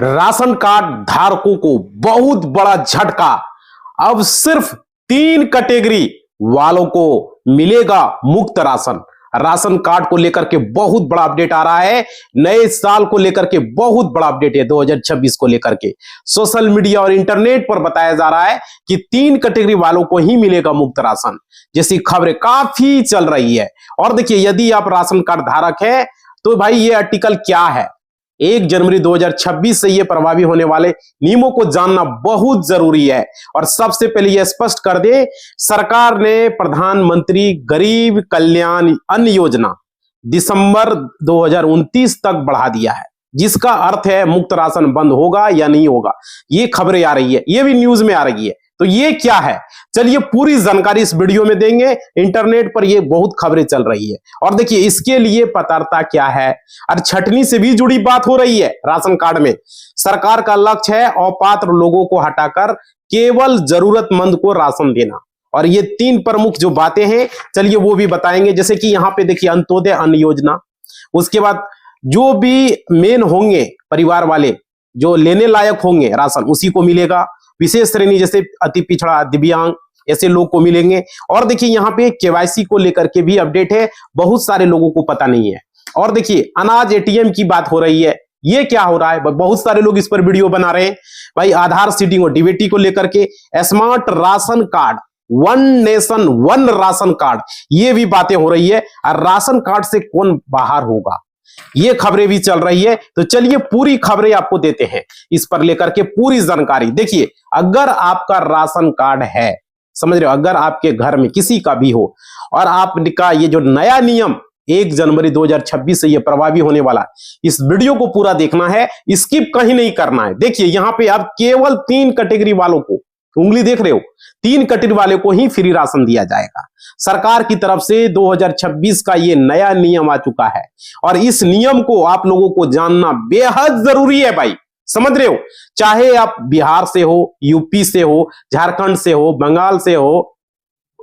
Ration card धारकों को बहुत बड़ा झटका। अब सिर्फ 3 कैटेगरी वालों को मिलेगा मुफ्त राशन। राशन कार्ड को लेकर के बहुत बड़ा अपडेट आ रहा है। नए साल को लेकर के बहुत बड़ा अपडेट है। 2026 को लेकर के सोशल मीडिया और इंटरनेट पर बताया जा रहा है कि 3 कैटेगरी वालों को ही मिलेगा मुफ्त राशन जैसी खबरें काफी चल रही है। और देखिए, यदि आप राशन कार्ड धारक है तो भाई ये आर्टिकल क्या है, 1 जनवरी 2026 से ये प्रभावी होने वाले नियमों को जानना बहुत जरूरी है। और सबसे पहले ये स्पष्ट कर दे, सरकार ने प्रधानमंत्री गरीब कल्याण अन्न योजना दिसंबर 2029 तक बढ़ा दिया है, जिसका अर्थ है मुफ्त राशन बंद होगा या नहीं होगा। ये खबरें आ रही है, ये भी न्यूज में आ रही है। तो ये क्या है, चलिए पूरी जानकारी इस वीडियो में देंगे। इंटरनेट पर ये बहुत खबरें चल रही है। और देखिए, इसके लिए पात्रता क्या है, और छटनी से भी जुड़ी बात हो रही है। राशन कार्ड में सरकार का लक्ष्य है अपात्र लोगों को हटाकर केवल जरूरतमंद को राशन देना। और ये 3 प्रमुख जो बातें हैं, चलिए वो भी बताएंगे। जैसे कि यहाँ पे देखिए, अंत्योदय अन्न योजना, उसके बाद जो भी मेन होंगे परिवार वाले जो लेने लायक होंगे राशन, उसी को मिलेगा। विशेष श्रेणी जैसे अति पिछड़ा, दिव्यांग, ऐसे लोग को मिलेंगे। और देखिए, यहाँ पे केवाईसी को लेकर के भी अपडेट है, बहुत सारे लोगों को पता नहीं है। और देखिए, अनाज एटीएम की बात हो रही है। ये क्या हो रहा है, बहुत सारे लोग इस पर वीडियो बना रहे हैं भाई। आधार सीडिंग और डीबीटी को लेकर के smart ration card, 1 nation 1 ration card, ये भी बातें हो रही है। और राशन कार्ड से कौन बाहर होगा, ये खबरें भी चल रही है। तो चलिए पूरी खबरें आपको देते हैं, इस पर लेकर के पूरी जानकारी। देखिए, अगर आपका राशन कार्ड है, समझ रहे हो, अगर आपके घर में किसी का भी हो, और आपका ये जो नया नियम 1 जनवरी 2026 से ये प्रभावी होने वाला है, इस वीडियो को पूरा देखना है, स्किप कहीं नहीं करना है। देखिए, यहां पे आप केवल 3 कैटेगरी वालों को, उंगली देख रहे हो, 3 कैटेगरी वाले को ही फ्री राशन दिया जाएगा। सरकार की तरफ से 2026 का ये नया नियम आ चुका है। और इस नियम को आप लोगों को जानना बेहद जरूरी है भाई, समझ रहे हो। चाहे आप बिहार से हो, यूपी से हो, झारखंड से हो, बंगाल से हो,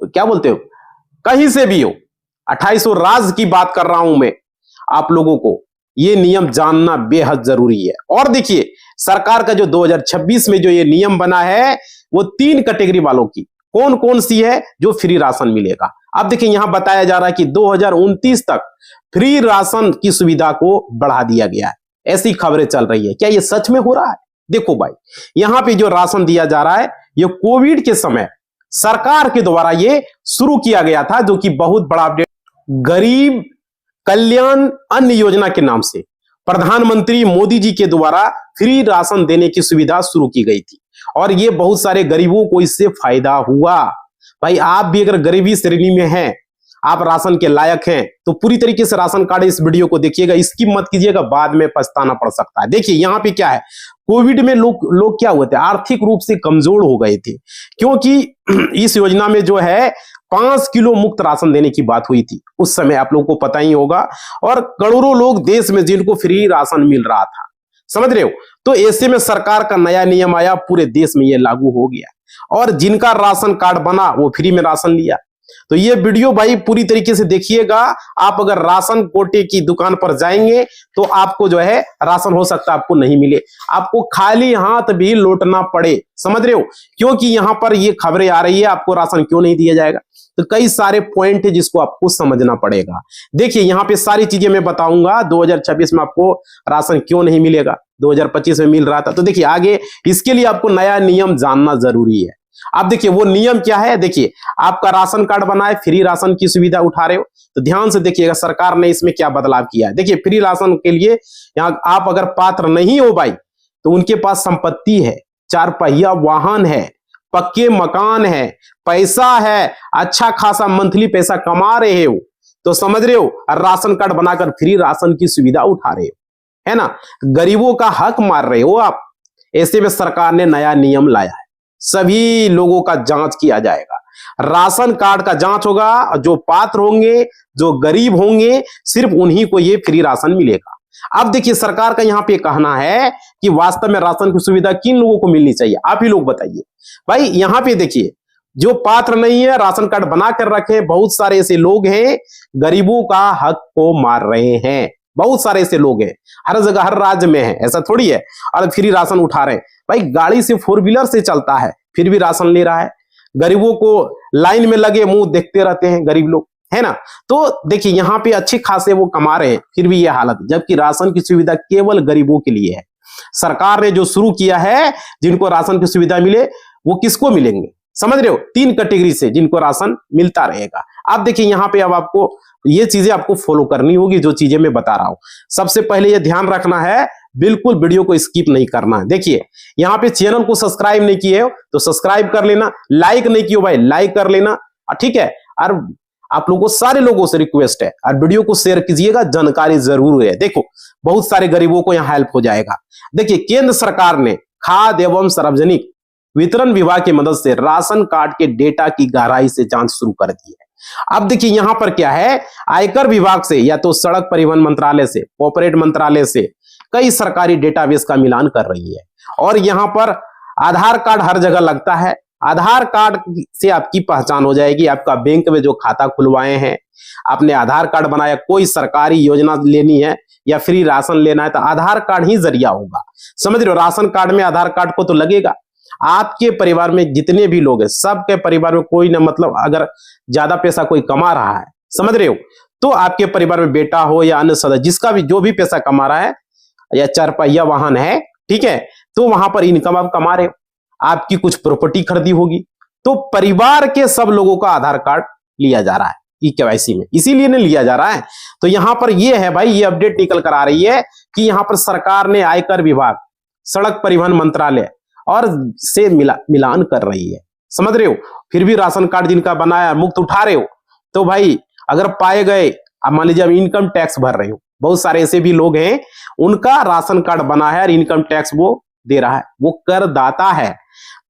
क्या बोलते हो, कहीं से भी हो, 2800 राज्य की बात कर रहा हूं मैं। आप लोगों को ये नियम जानना बेहद जरूरी है। और देखिए, सरकार का जो 2026 में जो ये नियम बना है, वो 3 कैटेगरी वालों की कौन कौन सी है जो फ्री राशन मिलेगा। अब देखिए, यहां बताया जा रहा है कि 2029 तक फ्री राशन की सुविधा को बढ़ा दिया गया है, ऐसी खबरें चल रही है। क्या ये सच में हो रहा है? देखो भाई, यहां पे जो राशन दिया जा रहा है, ये कोविड के समय सरकार के द्वारा ये शुरू किया गया था, जो कि बहुत बड़ा अपडेट, गरीब कल्याण अन्न योजना के नाम से प्रधानमंत्री मोदी जी के द्वारा फ्री राशन देने की सुविधा शुरू की गई थी। और ये बहुत सारे गरीबों को इससे फायदा हुआ। भाई, आप भी अगर गरीबी श्रेणी में हैं, आप राशन के लायक हैं, तो पूरी तरीके से राशन कार्ड इस वीडियो को देखिएगा, स्किप मत कीजिएगा, बाद में पछताना पड़ सकता है। देखिए, यहाँ पे क्या है, कोविड में लोग क्या हुए थे, आर्थिक रूप से कमजोर हो गए थे, क्योंकि इस योजना में जो है 5 किलो मुफ्त राशन देने की बात हुई थी उस समय, आप लोगों को पता ही होगा। और करोड़ों लोग देश में जिनको फ्री राशन मिल रहा था, समझ रहे हो। तो ऐसे में सरकार का नया नियम आया, पूरे देश में ये लागू हो गया, और जिनका राशन कार्ड बना वो फ्री में राशन लिया। तो ये वीडियो भाई पूरी तरीके से देखिएगा। आप अगर राशन कोटे की दुकान पर जाएंगे तो आपको जो है राशन हो सकता है आपको नहीं मिले, आपको खाली हाथ भी लौटना पड़े, समझ रहे हो। क्योंकि यहां पर ये खबरें आ रही है, आपको राशन क्यों नहीं दिया जाएगा, तो कई सारे पॉइंट है जिसको आपको समझना पड़ेगा। देखिए, यहां पे सारी चीजें मैं बताऊंगा। 2026 में आपको राशन क्यों नहीं मिलेगा, 2025 में मिल रहा था। तो देखिए, आगे इसके लिए आपको नया नियम जानना जरूरी है। अब देखिए, वो नियम क्या है। देखिए, आपका राशन कार्ड बना है, फ्री राशन की सुविधा उठा रहे हो, तो ध्यान से देखिएगा सरकार ने इसमें क्या बदलाव किया है। देखिए, फ्री राशन के लिए यहां आप अगर पात्र नहीं हो भाई, तो उनके पास संपत्ति है, 4 पहिया वाहन है, पक्के मकान है, पैसा है, अच्छा खासा मंथली पैसा कमा रहे हो, तो समझ रहे हो, राशन कार्ड बनाकर फ्री राशन की सुविधा उठा रहे हो, है ना, गरीबों का हक मार रहे हो आप। ऐसे में सरकार ने नया नियम लाया है, सभी लोगों का जांच किया जाएगा, राशन कार्ड का जांच होगा, जो पात्र होंगे, जो गरीब होंगे, सिर्फ उन्हीं को ये फ्री राशन मिलेगा। अब देखिए, सरकार का यहां पे कहना है कि वास्तव में राशन की सुविधा किन लोगों को मिलनी चाहिए, आप ही लोग बताइए भाई। यहां पे देखिए, जो पात्र नहीं है, राशन कार्ड बना कर रखे, बहुत सारे ऐसे लोग हैं गरीबों का हक को मार रहे हैं। बहुत सारे ऐसे लोग हैं, हर जगह हर राज्य में है, ऐसा थोड़ी है। और फ्री राशन उठा रहे हैं भाई, गाड़ी से 4 व्हीलर से चलता है फिर भी राशन ले रहा है। गरीबों को लाइन में लगे मुंह देखते रहते हैं गरीब लोग, है ना। तो देखिए यहाँ पे अच्छे खासे वो कमा रहे हैं फिर भी ये हालत, जबकि राशन की सुविधा केवल गरीबों के लिए है। सरकार ने जो शुरू किया है, जिनको राशन की सुविधा मिले वो किसको मिलेंगे, समझ रहे हो, 3 कैटेगरी से जिनको राशन मिलता रहेगा। आप देखिए यहाँ पे अब आपको ये चीजें आपको फॉलो करनी होगी, जो चीजें मैं बता रहा हूं। सबसे पहले ये ध्यान रखना है, बिल्कुल वीडियो को स्किप नहीं करना है। देखिए यहाँ पे चैनल को सब्सक्राइब नहीं किए हो तो सब्सक्राइब कर लेना, लाइक नहीं किए भाई लाइक कर लेना, ठीक है। और आप लोगों को, सारे लोगों से रिक्वेस्ट है, और वीडियो को शेयर कीजिएगा, जानकारी जरूर है। देखो बहुत सारे गरीबों को यहाँ हेल्प हो जाएगा। देखिए केंद्र सरकार ने खाद्य एवं सार्वजनिक वितरण विभाग की मदद से राशन कार्ड के डेटा की गहराई से जांच शुरू कर दी है। अब देखिए यहां पर क्या है, आयकर विभाग से या तो सड़क परिवहन मंत्रालय से, कॉर्पोरेट मंत्रालय से कई सरकारी डेटाबेस का मिलान कर रही है। और यहां पर आधार कार्ड हर जगह लगता है, आधार कार्ड से आपकी पहचान हो जाएगी। आपका बैंक में जो खाता खुलवाए हैं, आपने आधार कार्ड बनाया, कोई सरकारी योजना लेनी है या फ्री राशन लेना है तो आधार कार्ड ही जरिया होगा, समझ रहे हो। राशन कार्ड में आधार कार्ड को तो लगेगा। आपके परिवार में जितने भी लोग हैं, सबके परिवार में कोई ना, मतलब अगर ज्यादा पैसा कोई कमा रहा है, समझ रहे हो, तो आपके परिवार में बेटा हो या अन्य सदस्य, जिसका भी जो भी पैसा कमा रहा है या 4 पहिया वाहन है, ठीक है, तो वहां पर इनकम आप कमा रहे हो, आपकी कुछ प्रॉपर्टी खरीदी होगी, तो परिवार के सब लोगों का आधार कार्ड लिया जा रहा है ई-केवाईसी में, इसीलिए नहीं लिया जा रहा है। तो यहां पर ये है भाई, ये अपडेट निकल कर आ रही है कि यहां पर सरकार ने आयकर विभाग, सड़क परिवहन मंत्रालय और से मिलान कर रही है, समझ रहे हो। फिर भी राशन कार्ड जिनका बनाया मुफ्त उठा रहे हो, तो भाई अगर पाए गए, अब मान लीजिए अब इनकम टैक्स भर रहे हो, बहुत सारे ऐसे भी लोग हैं उनका राशन कार्ड बना है और इनकम टैक्स वो दे रहा है, वो करदाता है,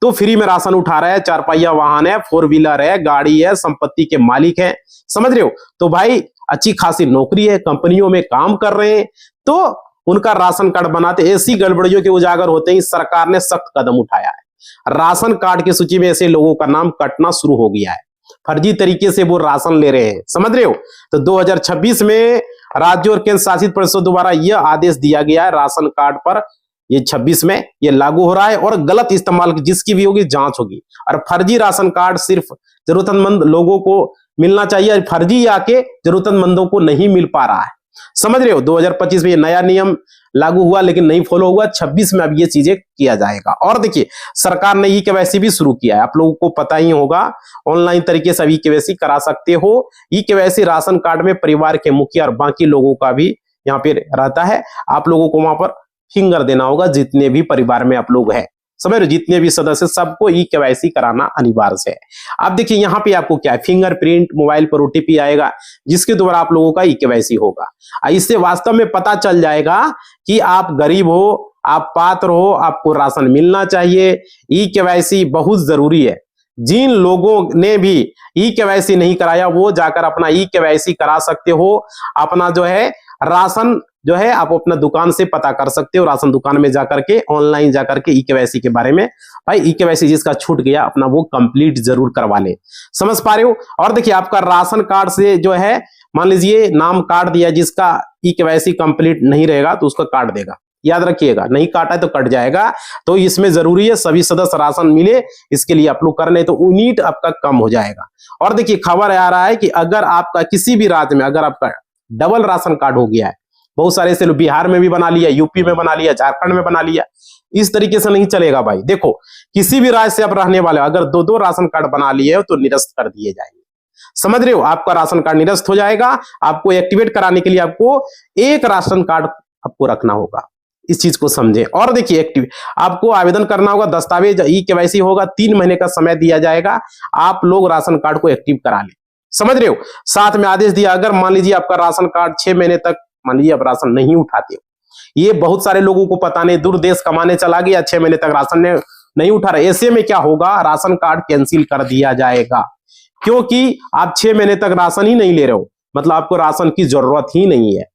तो फ्री में राशन उठा रहा है, 4 पहिया वाहन है, 4 व्हीलर है, गाड़ी है, संपत्ति के मालिक है, समझ रहे हो। तो भाई अच्छी खासी नौकरी है, कंपनियों में काम कर रहे हैं, तो उनका राशन कार्ड बनाते, ऐसी गड़बड़ियों के उजागर होते ही सरकार ने सख्त कदम उठाया है। राशन कार्ड की सूची में ऐसे लोगों का नाम कटना शुरू हो गया है, फर्जी तरीके से वो राशन ले रहे हैं, समझ रहे हो। तो 2026 में राज्यों और केंद्र शासित प्रदेशों द्वारा यह आदेश दिया गया है, राशन कार्ड पर ये 26 में ये लागू हो रहा है, और गलत इस्तेमाल जिसकी भी होगी जांच होगी। और फर्जी राशन कार्ड सिर्फ जरूरतमंद लोगों को मिलना चाहिए, फर्जी आके जरूरतमंदों को नहीं मिल पा रहा है, समझ रहे हो। 2025 में ये नया नियम लागू हुआ लेकिन नहीं फॉलो हुआ, 26 में अब ये चीजें किया जाएगा। और देखिए सरकार ने ई-केवाईसी भी शुरू किया है, आप लोगों को पता ही होगा, ऑनलाइन तरीके से ई-केवाईसी करा सकते हो। ई-केवाईसी राशन कार्ड में परिवार के मुखिया और बाकी लोगों का भी यहाँ पे रहता है, आप लोगों को वहां पर फिंगर देना होगा, जितने भी परिवार में आप लोग हैं, समझ रहे हो, जितने भी सदस्य, सबको ई-केवाईसी कराना अनिवार्य है। अब देखिए यहाँ पे आपको क्या है, फिंगरप्रिंट, मोबाइल पर ओटीपी आएगा जिसके द्वारा आप लोगों का ई-केवाईसी होगा। इससे वास्तव में पता चल जाएगा कि आप गरीब हो, आप पात्र हो, आपको राशन मिलना चाहिए। ई-केवाईसी बहुत जरूरी है। जिन लोगों ने भी ई-केवाईसी नहीं कराया वो जाकर अपना ई-केवाईसी करा सकते हो। अपना जो है राशन जो है आप अपना दुकान से पता कर सकते हो, राशन दुकान में जाकर के, ऑनलाइन जाकर के ई-केवाईसी के बारे में। भाई ई-केवाईसी जिसका छूट गया अपना वो कंप्लीट जरूर करवा ले, समझ पा रहे हो। और देखिए आपका राशन कार्ड से जो है, मान लीजिए नाम काट दिया, जिसका ई-केवाईसी कंप्लीट नहीं रहेगा तो उसका काट देगा, याद रखिएगा, नहीं काटा है तो कट जाएगा। तो इसमें जरूरी है सभी सदस्य राशन मिले, इसके लिए आप लोग कर ले तो यूनिट आपका कम हो जाएगा। और देखिए खबर आ रहा है कि अगर आपका किसी भी राज्य में अगर आपका डबल राशन कार्ड हो गया है, बहुत सारे से बिहार में भी बना लिया, यूपी में बना लिया, झारखंड में बना लिया, इस तरीके से नहीं चलेगा भाई। देखो किसी भी राज्य से आप रहने वाले अगर 2-2 राशन कार्ड बना लिए हो तो निरस्त कर दिए जाएंगे, समझ रहे हो। आपका राशन कार्ड निरस्त हो जाएगा। आपको एक्टिवेट कराने के लिए आपको एक राशन कार्ड आपको रखना होगा, इस चीज को समझे। और देखिए एक्टिव आपको आवेदन करना होगा, दस्तावेज ई-केवाईसी होगा, 3 महीने का समय दिया जाएगा, आप लोग राशन कार्ड को एक्टिव करा ले, समझ रहे हो। साथ में आदेश दिया, अगर मान लीजिए आपका राशन कार्ड 6 महीने तक मान लीजिए आप राशन नहीं उठाते हो, ये बहुत सारे लोगों को पता नहीं, दूर देश कमाने चला गया, 6 महीने तक राशन नहीं उठा रहे, ऐसे में क्या होगा, राशन कार्ड कैंसिल कर दिया जाएगा, क्योंकि आप 6 महीने तक राशन ही नहीं ले रहे हो, मतलब आपको राशन की जरूरत ही नहीं है,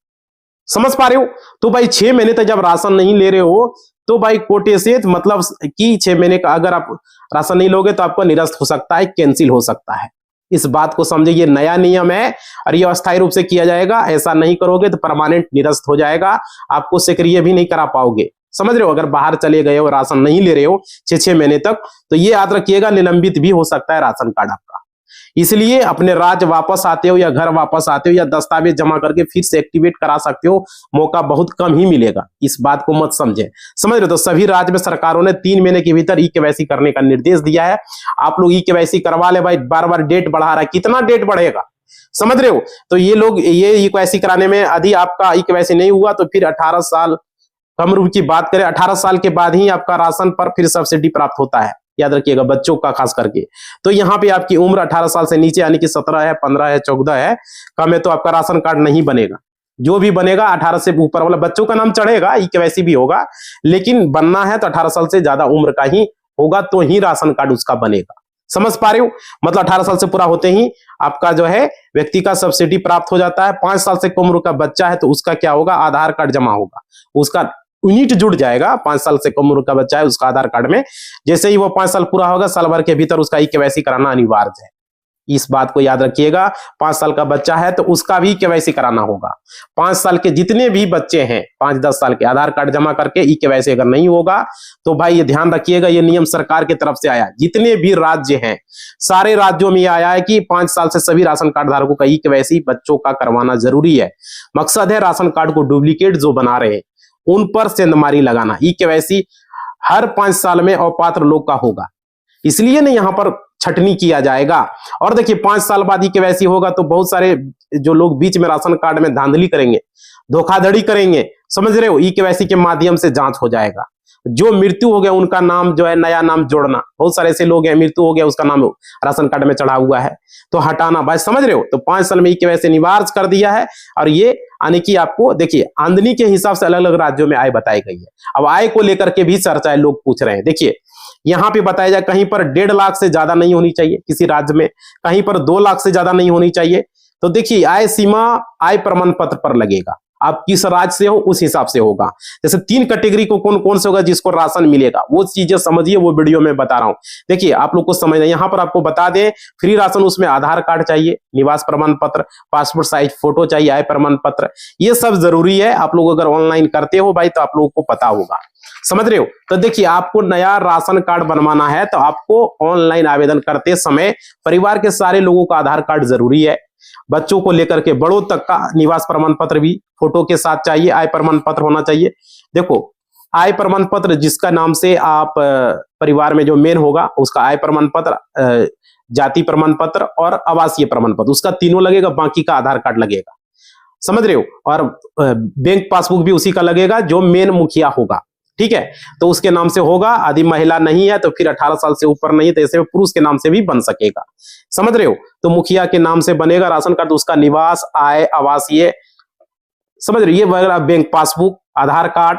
समझ पा रहे हो। तो भाई 6 महीने तक जब राशन नहीं ले रहे हो तो भाई कोटे से मतलब कि 6 महीने का अगर आप राशन नहीं लोगे तो आपको निरस्त हो सकता है, कैंसिल हो सकता है, इस बात को समझे, ये नया नियम है और ये अस्थायी रूप से किया जाएगा। ऐसा नहीं करोगे तो परमानेंट निरस्त हो जाएगा, आपको सक्रिय भी नहीं करा पाओगे। समझ रहे हो, अगर बाहर चले गए हो, राशन नहीं ले रहे हो 6-6 महीने तक, तो ये याद रखिएगा निलंबित भी हो सकता है राशन कार्ड आपका। इसलिए अपने राज्य वापस आते हो या घर वापस आते हो या दस्तावेज जमा करके फिर से एक्टिवेट करा सकते हो, मौका बहुत कम ही मिलेगा, इस बात को मत समझे। समझ रहे हो, तो सभी राज्य में सरकारों ने 3 महीने के भीतर ई-केवाईसी करने का निर्देश दिया है। आप लोग ई-केवाईसी करवा ले भाई, बार बार डेट बढ़ा रहा है, कितना डेट बढ़ेगा, समझ रहे हो। तो ये लोग ये ई-केवाईसी कराने में यदि आपका ई-केवाईसी नहीं हुआ तो फिर 18 साल, कम उम्र की बात करें 18 साल के बाद ही आपका राशन पर फिर सब्सिडी प्राप्त होता है, याद रखिएगा, बच्चों का खास करके। तो यहाँ पे आपकी उम्र 18 साल से नीचे यानी कि 17 है, 15 है, 14 है, कम है, तो आपका राशन कार्ड नहीं बनेगा। जो भी बनेगा 18 से ऊपर वाला बच्चों का नाम चढ़ेगा, ई-केवाईसी भी होगा, लेकिन बनना है तो 18 साल से ज्यादा उम्र का ही होगा, तो ही राशन कार्ड उसका बनेगा। समझ पा रहे हो, मतलब 18 साल से पूरा होते ही आपका जो है व्यक्ति का सब्सिडी प्राप्त हो जाता है। 5 साल से कम उम्र का बच्चा है तो उसका क्या होगा, आधार कार्ड जमा होगा, उसका यूनिट जुड़ जाएगा। 5 साल से कम उम्र का बच्चा है उसका आधार कार्ड में, जैसे ही वो 5 साल पूरा होगा, साल भर के भीतर उसका ई-केवाईसी कराना अनिवार्य है। इस बात को याद रखिएगा, 5 साल का बच्चा है तो उसका भी ई-केवाईसी कराना होगा। 5 साल के जितने भी बच्चे हैं, 5-10 साल के, आधार कार्ड जमा करके ई-केवाईसी अगर नहीं होगा तो भाई ये ध्यान रखिएगा, ये नियम सरकार की तरफ से आया, जितने भी राज्य हैं सारे राज्यों में यह आया है कि 5 साल से सभी राशन कार्ड धारकों का ई-केवाईसी बच्चों का करवाना जरूरी है। मकसद है राशन कार्ड को डुप्लीकेट जो बना रहे हैं उन पर सेंधमारी लगाना। ई-केवाईसी हर 5 साल में अपात्र लोग का होगा, इसलिए नहीं यहां पर छटनी किया जाएगा। और देखिए 5 साल बाद ई-केवाईसी होगा तो बहुत सारे जो लोग बीच में राशन कार्ड में धांधली करेंगे, धोखाधड़ी करेंगे, समझ रहे हो, ई-केवाईसी के माध्यम से जांच हो जाएगा। जो मृत्यु हो गया उनका नाम जो है नया नाम जोड़ना, बहुत सारे ऐसे लोग हैं मृत्यु हो गया उसका नाम राशन कार्ड में चढ़ा हुआ है तो हटाना, भाई समझ रहे हो। तो 5 साल में ई-केवाईसी अनिवार्य कर दिया है। और ये यानी कि आपको देखिए आमदनी के हिसाब से अलग अलग राज्यों में आय बताई गई है। अब आय को लेकर के भी चर्चाएं लोग पूछ रहे हैं। देखिए यहाँ पे बताया जाए, कहीं पर 1.5 लाख से ज्यादा नहीं होनी चाहिए किसी राज्य में, कहीं पर 2 लाख से ज्यादा नहीं होनी चाहिए। तो देखिए आय सीमा आय प्रमाण पत्र पर लगेगा, आप किस राज्य से हो उस हिसाब से होगा। जैसे 3 कैटेगरी को कौन कौन से होगा जिसको राशन मिलेगा, वो चीजें समझिए, वो वीडियो में बता रहा हूं। देखिए आप लोग को समझना, यहाँ पर आपको बता दें फ्री राशन, उसमें आधार कार्ड चाहिए, निवास प्रमाण पत्र, पासपोर्ट साइज फोटो चाहिए, आय प्रमाण पत्र, ये सब जरूरी है। आप लोग अगर ऑनलाइन करते हो भाई तो आप लोगों को पता होगा, समझ रहे हो। तो देखिए आपको नया राशन कार्ड बनवाना है तो आपको ऑनलाइन आवेदन करते समय परिवार के सारे लोगों का आधार कार्ड जरूरी है, बच्चों को लेकर के बड़ों तक का निवास प्रमाण पत्र भी फोटो के साथ चाहिए, आय प्रमाण पत्र होना चाहिए। देखो आय प्रमाण पत्र जिसका नाम से आप परिवार में जो मेन होगा उसका आय प्रमाण पत्र, जाति प्रमाण पत्र और आवासीय प्रमाण पत्र, उसका तीनों लगेगा, बाकी का आधार कार्ड लगेगा, समझ रहे हो। और बैंक पासबुक भी उसी का लगेगा जो मेन मुखिया होगा, ठीक है, तो उसके नाम से होगा। यदि महिला नहीं है तो फिर 18 साल से ऊपर नहीं है तो ऐसे में पुरुष के नाम से भी बन सकेगा, समझ रहे हो। तो मुखिया के नाम से बनेगा राशन कार्ड, तो उसका निवास, आय, आवासीय, समझ रहे, ये वगैरह, बैंक पासबुक, आधार कार्ड,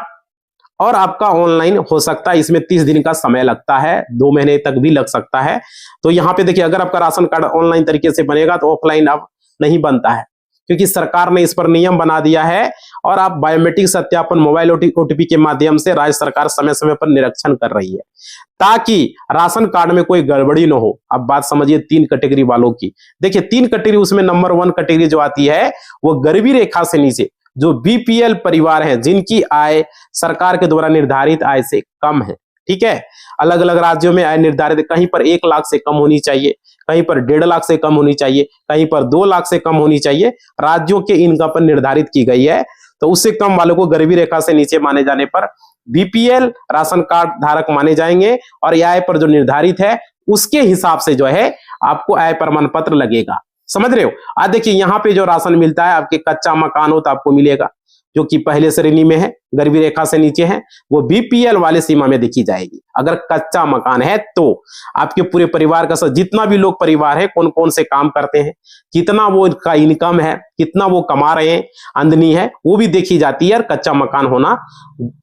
और आपका ऑनलाइन हो सकता है। इसमें 30 दिन का समय लगता है, 2 महीने तक भी लग सकता है। तो यहाँ पे देखिए अगर आपका राशन कार्ड ऑनलाइन तरीके से बनेगा तो ऑफलाइन अब नहीं बनता है, क्योंकि सरकार ने इस पर नियम बना दिया है। और आप बायोमेट्रिक सत्यापन मोबाइल ओटीपी के माध्यम से राज्य सरकार समय समय पर निरीक्षण कर रही है ताकि राशन कार्ड में कोई गड़बड़ी न हो। अब बात समझिए 3 कैटेगरी वालों की। देखिए 3 कैटेगरी, उसमें नंबर 1 कैटेगरी जो आती है वो गरीबी रेखा से नीचे, जो बीपीएल परिवार हैं जिनकी आय सरकार के द्वारा निर्धारित आय से कम है, ठीक है। अलग अलग राज्यों में आय निर्धारित, कहीं पर 1 लाख से कम होनी चाहिए, कहीं पर 1.5 लाख से कम होनी चाहिए, कहीं पर 2 लाख से कम होनी चाहिए, राज्यों के इनकम पर निर्धारित की गई है। तो उससे कम वालों को गरीबी रेखा से नीचे माने जाने पर बीपीएल राशन कार्ड धारक माने जाएंगे, और आय पर जो निर्धारित है उसके हिसाब से जो है आपको आय प्रमाण पत्र लगेगा, समझ रहे हो। आज देखिए यहाँ पे जो राशन मिलता है, आपके कच्चा मकान हो तो आपको मिलेगा, जो कि पहले श्रेणी में है, गरीबी रेखा से नीचे है, वो बीपीएल वाले सीमा में देखी जाएगी। अगर कच्चा मकान है तो आपके पूरे परिवार का जितना भी लोग परिवार है, कौन कौन से काम करते हैं, कितना वो का इनकम है, कितना वो कमा रहे हैं, आमदनी है, वो भी देखी जाती है। और कच्चा मकान होना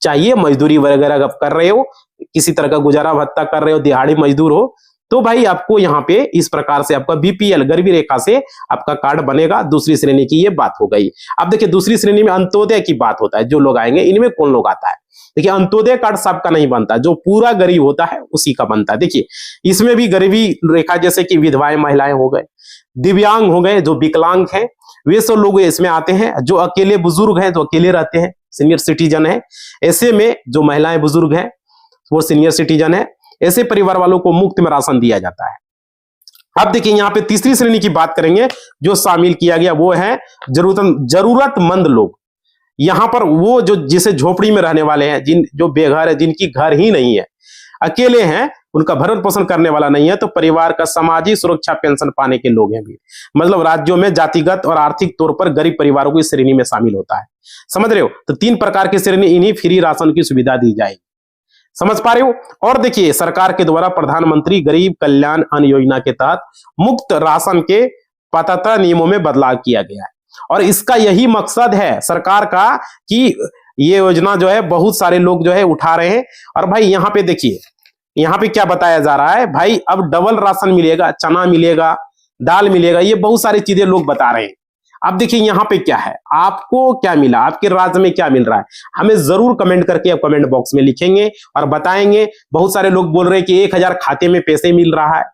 चाहिए, मजदूरी वगैरह कर रहे हो, किसी तरह का गुजारा भत्ता कर रहे हो, दिहाड़ी मजदूर हो, तो भाई आपको यहाँ पे इस प्रकार से आपका बीपीएल गरीबी रेखा से आपका कार्ड बनेगा। दूसरी श्रेणी की ये बात हो गई। अब देखिए दूसरी श्रेणी में अंत्योदय की बात होता है, जो लोग आएंगे इनमें कौन लोग आता है। देखिए अंत्योदय कार्ड सबका नहीं बनता, जो पूरा गरीब होता है उसी का बनता है। देखिए इसमें भी गरीबी रेखा जैसे कि विधवाएं महिलाएं हो गए, दिव्यांग हो गए, जो विकलांग हैं, वे सब लोग इसमें आते हैं। जो अकेले बुजुर्ग हैं, जो अकेले रहते हैं, सीनियर सिटीजन है, ऐसे में जो महिलाएं बुजुर्ग हैं वो सीनियर सिटीजन है, ऐसे परिवार वालों को मुफ्त में राशन दिया जाता है। अब देखिए यहाँ पे तीसरी श्रेणी की बात करेंगे जो शामिल किया गया, वो है जरूरतमंद लोग। यहां पर वो जो जिसे झोपड़ी में रहने वाले हैं, जो बेघर है, जिनकी घर ही नहीं है, अकेले हैं, उनका भरण पोषण करने वाला नहीं है, तो परिवार का सामाजिक सुरक्षा पेंशन पाने के लोग हैं भी। मतलब राज्यों में जातिगत और आर्थिक तौर पर गरीब परिवारों की श्रेणी में शामिल होता है। समझ रहे हो? तो 3 प्रकार की श्रेणी, इन्हीं फ्री राशन की सुविधा दी जाएगी। समझ पा रहे हो? और देखिए सरकार के द्वारा प्रधानमंत्री गरीब कल्याण अन्न योजना के तहत मुफ्त राशन के पात्रता नियमों में बदलाव किया गया है, और इसका यही मकसद है सरकार का कि ये योजना जो है बहुत सारे लोग जो है उठा रहे हैं। और भाई यहाँ पे देखिए, यहाँ पे क्या बताया जा रहा है भाई, अब डबल राशन मिलेगा, चना मिलेगा, दाल मिलेगा, ये बहुत सारी चीजें लोग बता रहे हैं। अब देखिए यहाँ पे क्या है, आपको क्या मिला, आपके राज्य में क्या मिल रहा है, हमें जरूर कमेंट करके आप कमेंट बॉक्स में लिखेंगे और बताएंगे। बहुत सारे लोग बोल रहे हैं कि 1000 खाते में पैसे मिल रहा है,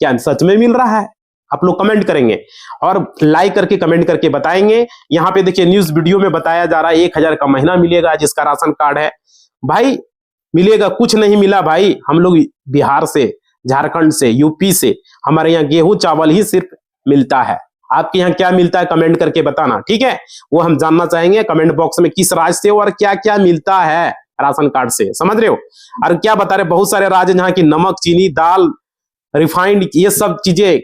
क्या सच में मिल रहा है? आप लोग कमेंट करेंगे और लाइक करके कमेंट करके बताएंगे। यहाँ पे देखिए न्यूज वीडियो में बताया जा रहा है 1000 का महीना मिलेगा जिसका राशन कार्ड है। भाई मिलेगा, कुछ नहीं मिला भाई। हम लोग बिहार से, झारखंड से, यूपी से, हमारे यहाँ गेहूं चावल ही सिर्फ मिलता है। आपके यहाँ क्या मिलता है कमेंट करके बताना, ठीक है? वो हम जानना चाहेंगे कमेंट बॉक्स में, किस राज्य से हो और क्या क्या मिलता है राशन कार्ड से। समझ रहे हो? और क्या बता रहे, बहुत सारे राज्य जहाँ की नमक, चीनी, दाल, रिफाइंड, ये सब चीजें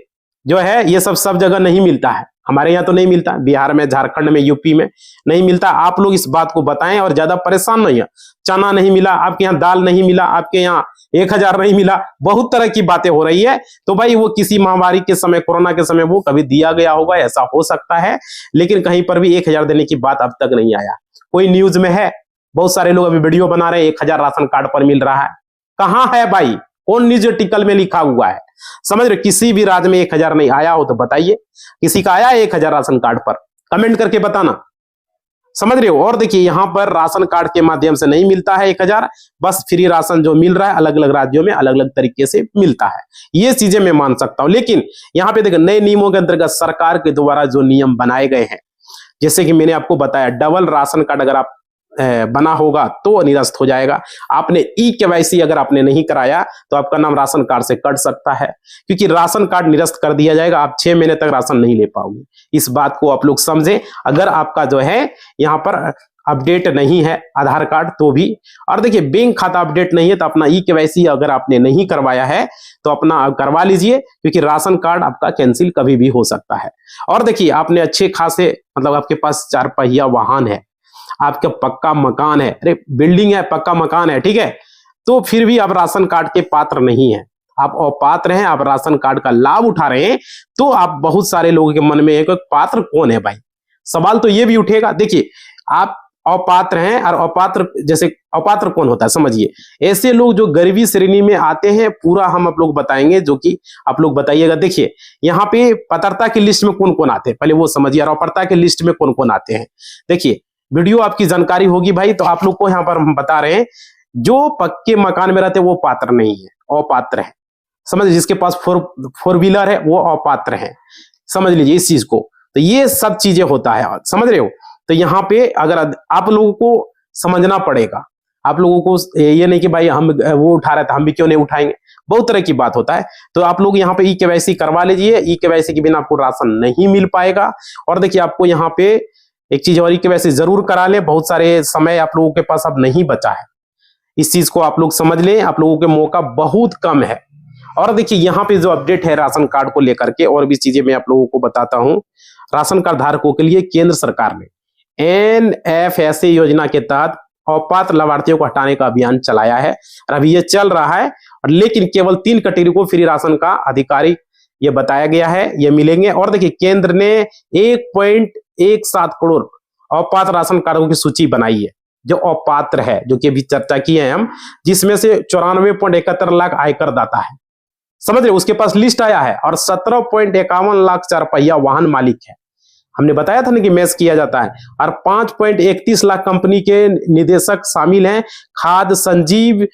जो है ये सब जगह नहीं मिलता है। हमारे यहाँ तो नहीं मिलता, बिहार में, झारखंड में, यूपी में नहीं मिलता। आप लोग इस बात को बताएं और ज्यादा परेशान नहीं है। चना नहीं मिला आपके यहाँ, दाल नहीं मिला आपके यहाँ, 1000 नहीं मिला, बहुत तरह की बातें हो रही है। तो भाई वो किसी महामारी के समय, कोरोना के समय वो कभी दिया गया होगा, ऐसा हो सकता है, लेकिन कहीं पर भी 1000 देने की बात अब तक नहीं आया। कोई न्यूज में है? बहुत सारे लोग अभी वीडियो बना रहे हैं 1000 राशन कार्ड पर मिल रहा है। कहां है भाई? कौन न्यूज आर्टिकल में लिखा हुआ है? समझ रहे? किसी भी राज्य में 1000 नहीं आया हो तो बताइए, किसी का आया 1000 राशन कार्ड पर? कमेंट करके बताना। समझ रहे हो? और देखिए यहाँ पर राशन कार्ड के माध्यम से नहीं मिलता है 1000, बस फ्री राशन जो मिल रहा है अलग अलग राज्यों में अलग अलग तरीके से मिलता है। ये चीजें मैं मान सकता हूं, लेकिन यहाँ पे देखिए नए नियमों के अंतर्गत सरकार के द्वारा जो नियम बनाए गए हैं, जैसे कि मैंने आपको बताया, डबल राशन कार्ड अगर आप बना होगा तो निरस्त हो जाएगा। आपने ई-केवाईसी अगर आपने नहीं कराया तो आपका नाम राशन कार्ड से कट सकता है, क्योंकि राशन कार्ड निरस्त कर दिया जाएगा। आप 6 महीने तक राशन नहीं ले पाओगे। इस बात को आप लोग समझें। अगर आपका जो है यहाँ पर अपडेट नहीं है आधार कार्ड तो भी, और देखिए बैंक खाता अपडेट नहीं है तो अपना ई-केवाईसी अगर आपने नहीं करवाया है तो अपना करवा लीजिए, क्योंकि राशन कार्ड आपका कैंसिल कभी भी हो सकता है। और देखिए आपने अच्छे खासे, मतलब आपके पास 4 पहिया वाहन है, आपका पक्का मकान है, अरे बिल्डिंग है, पक्का मकान है, ठीक है, तो फिर भी आप राशन कार्ड के पात्र नहीं है, आप अपात्र हैं, आप राशन कार्ड का लाभ उठा रहे हैं, तो आप, बहुत सारे लोगों के मन में है कि पात्र कौन है भाई? सवाल तो ये भी उठेगा। देखिए आप अपात्र हैं, और अपात्र, जैसे अपात्र कौन होता है समझिए, ऐसे लोग जो गरीबी श्रेणी में आते हैं, पूरा हम आप लोग बताएंगे, जो कि आप लोग बताइएगा। देखिए यहाँ पे पात्रता की लिस्ट में कौन कौन आते हैं पहले वो समझिए, और अपात्रता की लिस्ट में कौन कौन आते हैं। देखिए वीडियो आपकी जानकारी होगी भाई, तो आप लोग को यहाँ पर हम बता रहे हैं, जो पक्के मकान में रहते हैं वो पात्र नहीं है, अपात्र है। समझ, जिसके पास फोर व्हीलर है वो अपात्र है, समझ लीजिए इस चीज को। तो ये सब चीजें होता है, समझ रहे हो? तो यहाँ पे अगर आप लोगों को समझना पड़ेगा, आप लोगों को ये नहीं कि भाई हम वो उठा रहे थे हम भी क्यों नहीं उठाएंगे, बहुत तरह की बात होता है। तो आप लोग यहाँ पे ई-केवाईसी करवा लीजिए, ई-केवाईसी के बिना आपको राशन नहीं मिल पाएगा। और देखिए आपको यहाँ पे एक चीज और, ई-केवाईसी जरूर करा लें, बहुत सारे समय आप लोगों के पास अब नहीं बचा है, इस चीज को आप लोग समझ लें, आप लोगों के मौका बहुत कम है। और देखिए यहाँ पे जो अपडेट है राशन कार्ड को लेकर के, और भी चीजें मैं आप लोगों को बताता हूं। राशन कार्ड धारकों के लिए केंद्र सरकार ने NFSA योजना के तहत अपात्र लाभार्थियों को हटाने का अभियान चलाया है, और अभी ये चल रहा है, और लेकिन केवल 3 कैटेगरी को फ्री राशन का अधिकारी ये बताया गया है, ये मिलेंगे। और देखिए केंद्र ने 1.17 करोड़ अपात्र राशन कार्डों की सूची बनाई है, जो अपात्र है, जो कि अभी चर्चा की है हम, जिसमें से 94.71 लाख आयकर दाता है, समझ रहे, उसके पास लिस्ट आया है, और 17.51 लाख 4 पहिया वाहन मालिक है। हमने बताया था ना कि मैच किया जाता है। और 5.31 लाख कंपनी के निदेशक शामिल हैं। खाद्य संजीव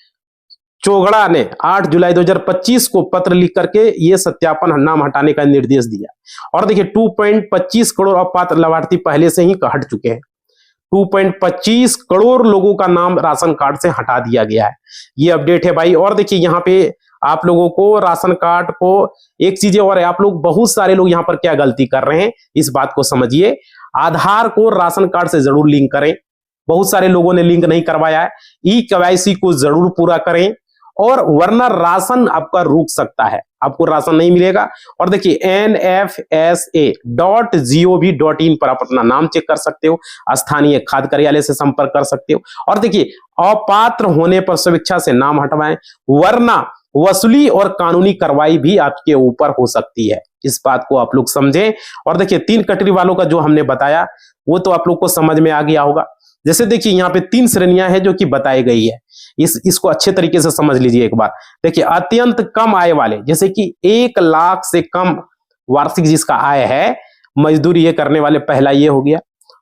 चोगड़ा ने 8 जुलाई 2025 को पत्र लिख करके ये सत्यापन नाम हटाने का निर्देश दिया। और देखिए 2.25 करोड़ अपात्र लाभार्थी पहले से ही हट चुके हैं। 2.25 करोड़ लोगों का नाम राशन कार्ड से हटा दिया गया है। ये अपडेट है भाई। और देखिए यहाँ पे आप लोगों को राशन कार्ड को एक चीज और है, आप लोग बहुत सारे लोग यहाँ पर क्या गलती कर रहे हैं इस बात को समझिए। आधार को राशन कार्ड से जरूर लिंक करें। बहुत सारे लोगों ने लिंक नहीं करवाया है। ई-केवाईसी को जरूर पूरा करें, और वरना राशन आपका रुक सकता है, आपको राशन नहीं मिलेगा। और देखिए nfsa.gov.in पर आप अपना नाम चेक कर सकते हो, स्थानीय खाद्य कार्यालय से संपर्क कर सकते हो। और देखिए अपात्र होने पर स्वेच्छा से नाम हटवाएं, वरना वसूली और कानूनी कार्रवाई भी आपके ऊपर हो सकती है। इस बात को आप लोग समझें। और देखिए 3 कैटेगरी वालों का जो हमने बताया वो तो आप लोग को समझ में आ गया होगा। जैसे देखिए यहाँ पे 3 श्रेणियां हैं जो कि बताई गई है। इसको अच्छे तरीके से समझ लीजिए एक बार। देखिए अत्यंत कम आय वाले, जैसे कि 1 लाख से कम वार्षिक जिसका आय है, मजदूरी ये करने वाले, पहला ये हो गया।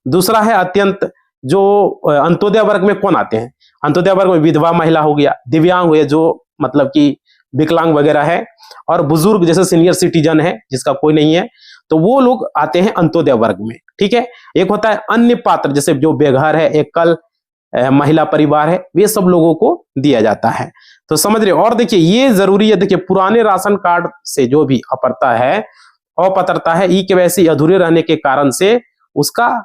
दूसरा है अत्यंत जो अंत्योदय वर्ग में कौन आते हैं, अंत्योदय वर्ग में विधवा महिला हो गया, दिव्यांग हुए जो मतलब कि विकलांग वगैरह है, और बुजुर्ग जैसे सीनियर सिटीजन है जिसका कोई नहीं है, तो वो लोग आते हैं अंत्योदय वर्ग में। ठीक है। एक होता है अन्य पात्र, जैसे जो बेघर है, एकल महिला परिवार है, वे सब लोगों को दिया जाता है। तो समझ रहे हो। और देखिए ये जरूरी है, देखिए पुराने राशन कार्ड से जो भी अपात्रता है ई-केवाईसी अधूरे रहने के कारण से उसका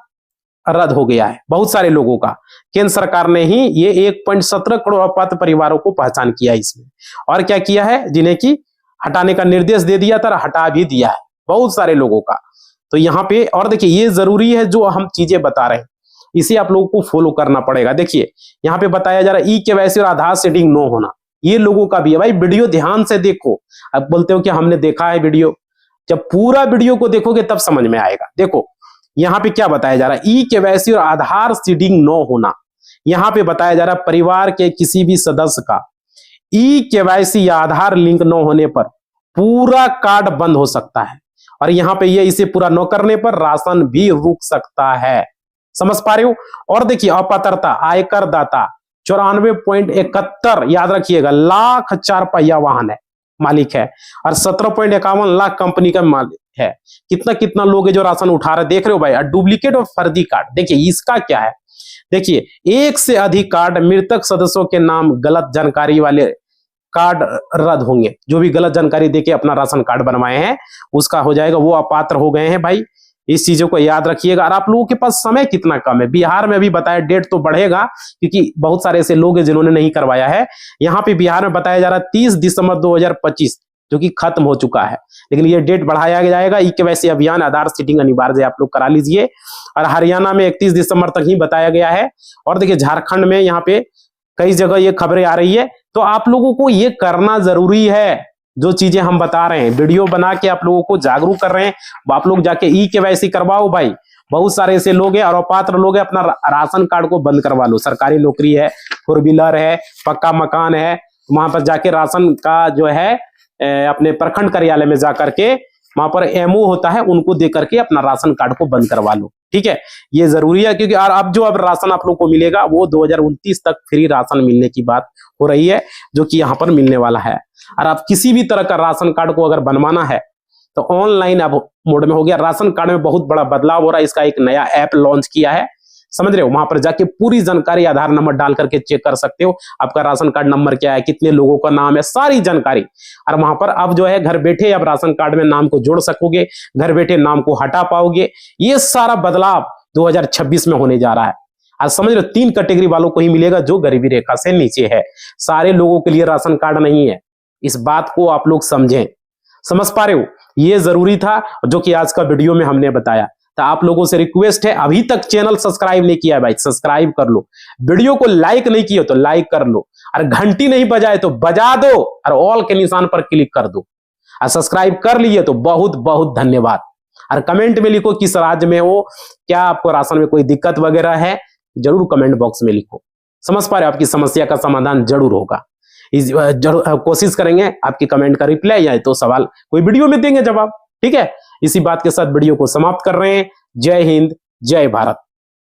रद्द हो गया है बहुत सारे लोगों का। केंद्र सरकार ने ही ये 1.17 करोड़ अपात्र परिवारों को पहचान किया इसमें, और क्या किया है, जिन्हें की हटाने का निर्देश दे दिया था, हटा भी दिया है बहुत सारे लोगों का। तो यहाँ पे और देखिए ये जरूरी है जो हम चीजें बता रहे हैं, इसे आप लोगों को फॉलो करना पड़ेगा। देखिए यहाँ पे बताया जा रहा है ई-केवाईसी और आधार सेटिंग नो होना, ये लोगों का भी है भाई। वीडियो ध्यान से देखो। अब बोलते हो कि हमने देखा है वीडियो, जब पूरा वीडियो को देखोगे तब समझ में आएगा। देखो यहाँ पे क्या बताया जा रहा है, ई-केवाईसी और आधार सीडिंग नो होना। यहाँ पे बताया जा रहा है परिवार के किसी भी सदस्य का ई-केवाईसी या आधार लिंक न होने पर पूरा कार्ड बंद हो सकता है, और यहाँ पे ये इसे पूरा न करने पर राशन भी रुक सकता है। समझ पा रहे हो। और देखिए अपात्रता आयकर दाता 94.71 याद रखिएगा लाख 4 पहिया वाहन है मालिक है, और 17.51 लाख कंपनी का मालिक है। कितना कितना लोग है जो राशन उठा रहे, देख रहे हो भाई। डुप्लीकेट और फर्जी कार्ड, देखिए इसका क्या है, देखिए 1 से अधिक कार्ड मृतक सदस्यों के नाम गलत जानकारी वाले कार्ड रद्द होंगे। जो भी गलत जानकारी देके अपना राशन कार्ड बनवाए हैं उसका हो जाएगा, वो अपात्र हो गए हैं भाई। इस चीजों को याद रखिएगा। और आप लोगों के पास समय कितना कम है, बिहार में अभी बताया डेट तो बढ़ेगा क्योंकि बहुत सारे ऐसे लोग हैं जिन्होंने नहीं करवाया है। यहाँ पे बिहार में बताया जा रहा है 30 दिसंबर 2025 जो कि खत्म हो चुका है, लेकिन ये डेट बढ़ाया जाएगा। ई-केवाईसी अभियान आधार सीडिंग अनिवार्य आप लोग करा लीजिए। और हरियाणा में 31 दिसंबर तक ही बताया गया है। और देखिए झारखंड में यहाँ पे कई जगह ये खबरें आ रही है, तो आप लोगों को ये करना जरूरी है। जो चीजें हम बता रहे हैं वीडियो बना के आप लोगों को जागरूक कर रहे हैं, आप लोग जाके ई-केवाईसी करवाओ भाई। बहुत सारे ऐसे लोग हैं और अपात्र लोग हैं, अपना राशन कार्ड को बंद करवा लो। सरकारी नौकरी है, 4 व्हीलर है, पक्का मकान है, वहां पर जाके राशन का जो है अपने प्रखंड कार्यालय में जाकर के वहां पर एमओ होता है, उनको दे करके अपना राशन कार्ड को बंद करवा लो। ठीक है, ये जरूरी है क्योंकि अब जो राशन आप लोग को मिलेगा वो 2029 तक फ्री राशन मिलने की बात हो रही है, जो कि यहाँ पर मिलने वाला है। और आप किसी भी तरह का राशन कार्ड को अगर बनवाना है तो ऑनलाइन अब मोड में हो गया। राशन कार्ड में बहुत बड़ा बदलाव हो रहा है, इसका एक नया ऐप लॉन्च किया है, समझ रहे हो। वहां पर जाके पूरी जानकारी आधार नंबर डाल करके चेक कर सकते हो, आपका राशन कार्ड नंबर क्या है, कितने लोगों का नाम है, सारी जानकारी। और वहां पर अब जो है घर बैठे आप राशन कार्ड में नाम को जोड़ सकोगे, घर बैठे नाम को हटा पाओगे। ये सारा बदलाव 2026 में होने जा रहा है। आज समझ रहे हो 3 कैटेगरी वालों को ही मिलेगा जो गरीबी रेखा से नीचे है, सारे लोगों के लिए राशन कार्ड नहीं है। इस बात को आप लोग समझें, समझ पा रहे हो। ये जरूरी था जो कि आज का वीडियो में हमने बताया। तो आप लोगों से रिक्वेस्ट है, अभी तक चैनल सब्सक्राइब नहीं किया है भाई, सब्सक्राइब कर लो। वीडियो को लाइक नहीं किया तो लाइक कर लो, और घंटी नहीं बजाए तो बजा दो, और ऑल के निशान पर क्लिक कर दो। और सब्सक्राइब कर लिए तो बहुत बहुत धन्यवाद। और कमेंट में लिखो किस राज्य में हो, क्या आपको राशन में कोई दिक्कत वगैरह है, जरूर कमेंट बॉक्स में लिखो। समझ पा रहे हो, आपकी समस्या का समाधान जरूर होगा। जरूर कोशिश करेंगे आपकी कमेंट का रिप्लाई या तो सवाल कोई वीडियो में देंगे जवाब। ठीक है, इसी बात के साथ वीडियो को समाप्त कर रहे हैं। जय हिंद, जय भारत।